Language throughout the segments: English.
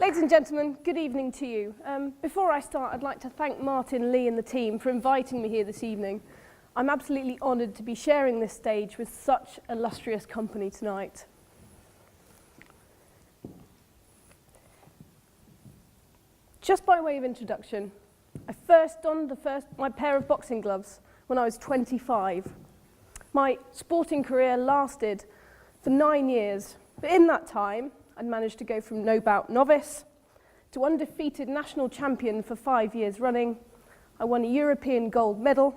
Ladies and gentlemen, good evening to you. Before I start, I'd like to thank Martin, Lee and the team for inviting me here this evening. I'm absolutely honoured to be sharing this stage with such illustrious company tonight. Just by way of introduction, I first donned my pair of boxing gloves when I was 25. My sporting career lasted for 9 years, but in that time, I'd managed to go from no-bout novice to undefeated national champion for 5 years running. I won a European gold medal,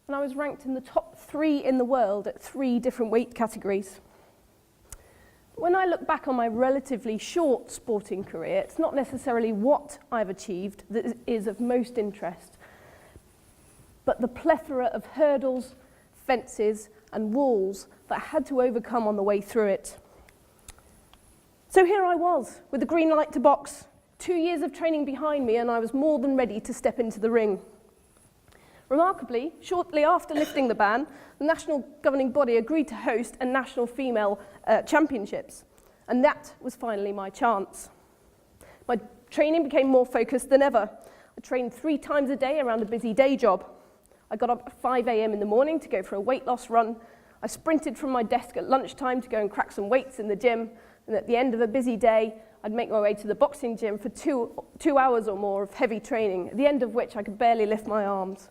and I was ranked in the top 3 in the world at 3 different weight categories. When I look back on my relatively short sporting career, it's not necessarily what I've achieved that is of most interest, but the plethora of hurdles, fences, and walls that I had to overcome on the way through it. So here I was, with the green light to box, 2 years of training behind me, and I was more than ready to step into the ring. Remarkably, shortly after lifting the ban, the national governing body agreed to host a national female championships, and that was finally my chance. My training became more focused than ever. I trained 3 times a day around a busy day job. I got up at 5 a.m. in the morning to go for a weight loss run. I sprinted from my desk at lunchtime to go and crack some weights in the gym, and at the end of a busy day, I'd make my way to the boxing gym for two hours or more of heavy training, at the end of which I could barely lift my arms.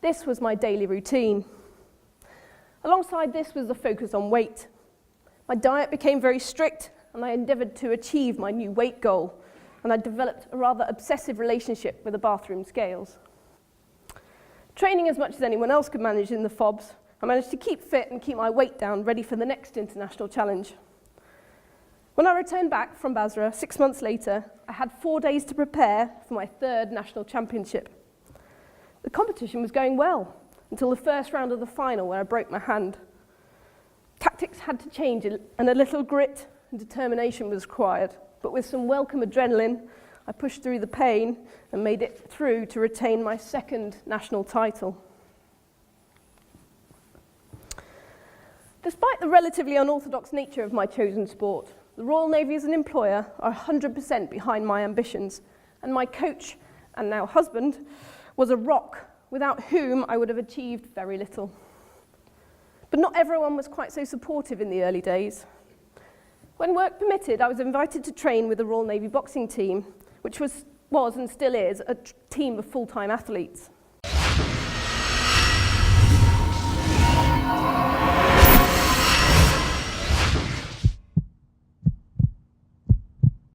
This was my daily routine. Alongside this was the focus on weight. My diet became very strict, and I endeavoured to achieve my new weight goal, and I developed a rather obsessive relationship with the bathroom scales. Training as much as anyone else could manage in the FOBs, I managed to keep fit and keep my weight down, ready for the next international challenge. When I returned back from Basra 6 months later, I had 4 days to prepare for my 3rd national championship. The competition was going well until the first round of the final, where I broke my hand. Tactics had to change, and a little grit and determination was required, but with some welcome adrenaline, I pushed through the pain and made it through to retain my 2nd national title. Despite the relatively unorthodox nature of my chosen sport, the Royal Navy as an employer are 100% behind my ambitions, and my coach, and now husband, was a rock without whom I would have achieved very little. But not everyone was quite so supportive in the early days. When work permitted, I was invited to train with the Royal Navy boxing team, which was and still is a team of full-time athletes.